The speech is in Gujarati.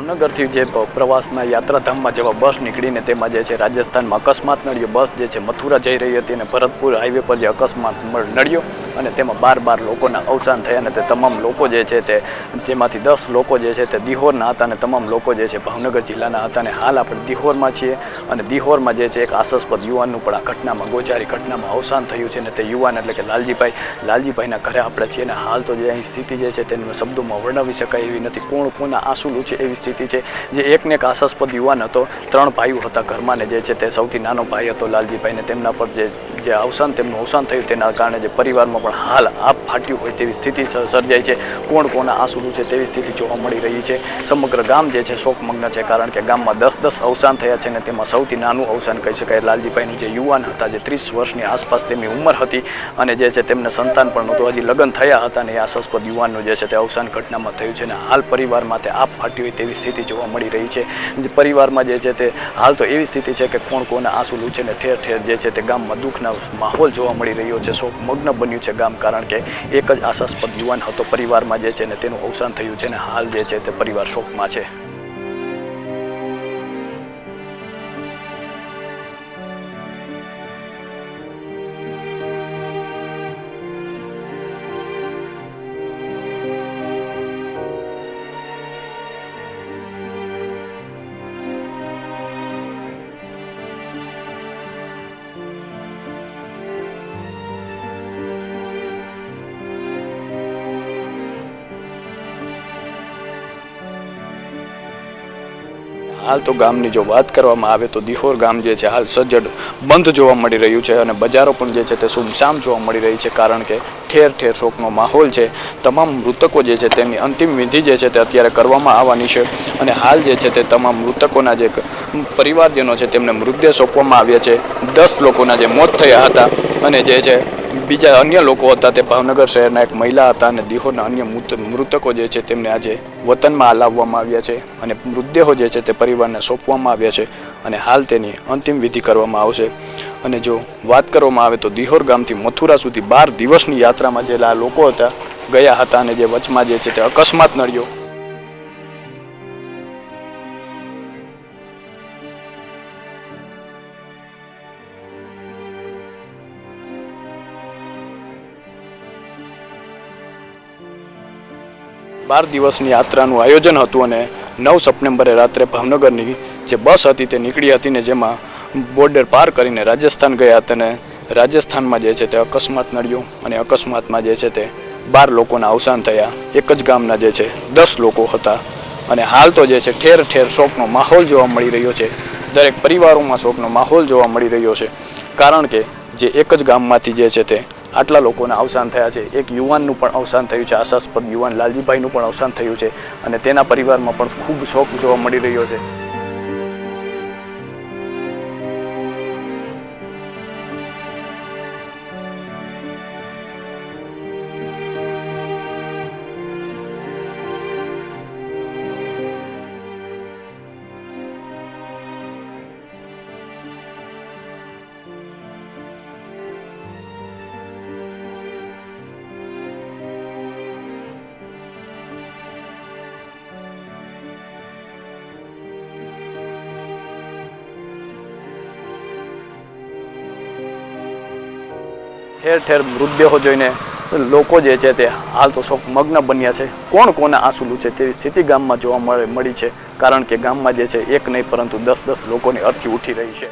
ભાવનગરથી જે પ્રવાસના યાત્રાધામમાં જેવા બસ નીકળીને તેમાં જે છે રાજસ્થાનમાં અકસ્માત નડ્યો. બસ જે છે મથુરા જઈ રહી હતી અને ભરતપુર હાઈવે પર જે અકસ્માત નડ્યો અને તેમાં 12 લોકોના અવસાન થયા અને તે તમામ લોકો જે છે તે જેમાંથી 10 લોકો જે છે તે દિહોરના હતા અને તમામ લોકો જે છે ભાવનગર જિલ્લાના હતા. અને હાલ આપણે દિહોરમાં છીએ અને દિહોરમાં જે છે એક આશાસ્પદ યુવાનનું પણ આ ઘટનામાં ગોજારી ઘટનામાં અવસાન થયું છે અને તે યુવાન એટલે કે લાલજીભાઈના ઘરે આપણે છીએ અને હાલ તો જે અહીં સ્થિતિ જે છે તેને શબ્દોમાં વર્ણવી શકાય એવી નથી. કોના આંસુ લૂછે એવી સ્થિતિ છે. જે એકને એક આશાસ્પદ યુવાન હતો, 3 ભાઈઓ હતા ઘરમાં ને જે છે તે સૌથી નાનો ભાઈ હતો લાલજીભાઈને. તેમના પર તેમનું અવસાન થયું તેના કારણે જે પરિવારમાં પણ હાલ આપ ફાટ્યું હોય તેવી સ્થિતિ સર્જાઈ છે. કોના આંસુ લૂછે તેવી સ્થિતિ જોવા મળી રહી છે. સમગ્ર ગામ જે છે શોકમગ્ન છે, કારણ કે ગામમાં 10 અવસાન થયા છે અને તેમાં સૌથી નાનું અવસાન કહી શકાય લાલજીભાઈનું જે યુવાન હતા, જે 30 વર્ષની આસપાસ તેમની ઉંમર હતી અને જે છે તેમને સંતાન પણ નહોતું, હજી લગ્ન થયા હતા અને એ આશાસ્પદ યુવાનનું જે છે તે અવસાન ઘટનામાં થયું છે. અને હાલ પરિવારમાં તે આપ ફાટી હોય તેવી સ્થિતિ જોવા મળી રહી છે. પરિવારમાં જે છે તે હાલ તો એવી સ્થિતિ છે કે કોના આંસુ લૂછે ને ઠેર ઠેર જે છે તે ગામમાં દુઃખના માહોલ જોવા મળી રહ્યો છે. શોકમગ્ન બન્યું છે ગામ, કારણ કે એક જ આશાસ્પદ યુવાન હતો પરિવારમાં જે છે ને તેનું અવસાન થયું છે અને હાલ જે છે તે પરિવાર શોકમાં છે. હાલ તો ગામની જો વાત કરવામાં આવે તો દિહોર ગામ જે છે હાલ સજ્જડ બંધ જોવા મળી રહ્યું છે અને બજારો પણ જે છે તે સુમસામ જોવા મળી રહી છે, કારણ કે ઠેર ઠેર શોકનો માહોલ છે. તમામ મૃતકો જે છે તેમની અંતિમ વિધિ જે છે તે અત્યારે કરવામાં આવવાની છે અને હાલ જે છે તે તમામ મૃતકોના જે પરિવારજનો છે તેમને મૃતદેહ સોંપવામાં આવ્યા છે. 10 લોકોના જે મોત થયા હતા અને જે છે બીજા અન્ય લોકો હતા તે ભાવનગર શહેરના એક મહિલા હતા અને દિહોરના અન્ય મૃતકો જે છે તેમને આજે વતનમાં લાવવામાં આવ્યા છે અને મૃતદેહો જે છે તે પરિવારને સોંપવામાં આવ્યા છે અને હાલ તેની અંતિમ વિધિ કરવામાં આવશે. અને જો વાત કરવામાં આવે તો દિહોર ગામથી મથુરા સુધી 12 દિવસની યાત્રામાં જે લોકો હતા ગયા હતા અને જે વચમાં જે છે તે અકસ્માત નડ્યો. બાર દિવસની યાત્રાનું આયોજન હતું અને 9 સપ્ટેમ્બરે રાત્રે ભાવનગરની જે બસ હતી તે નીકળી હતી ને જેમાં બોર્ડર પાર કરીને રાજસ્થાન ગયા હતા અને રાજસ્થાનમાં જે છે તે અકસ્માત નડ્યો અને અકસ્માતમાં જે છે તે 12 લોકોના અવસાન થયા. એક જ ગામના જે છે 10 લોકો હતા અને હાલ તો જે છે ઠેર ઠેર શોકનો માહોલ જોવા મળી રહ્યો છે. દરેક પરિવારોમાં શોકનો માહોલ જોવા મળી રહ્યો છે, કારણ કે જે એક જ ગામમાંથી જે છે તે આટલા લોકોના અવસાન થયા છે. એક યુવાનનું પણ અવસાન થયું છે, આશાસ્પદ યુવાન લાલજીભાઈનું પણ અવસાન થયું છે અને તેના પરિવારમાં પણ ખૂબ શોક જોવા મળી રહ્યો છે. ઠેર ઠેર મૃતદેહો જોઈને લોકો જે છે તે હાલ તો શોકમગ્ન બન્યા છે. કોના આંસુ લૂછે તેવી સ્થિતિ ગામમાં જોવા મળી છે, કારણ કે ગામમાં જે છે એક નહીં પરંતુ 10 લોકોની અર્થી ઉઠી રહી છે.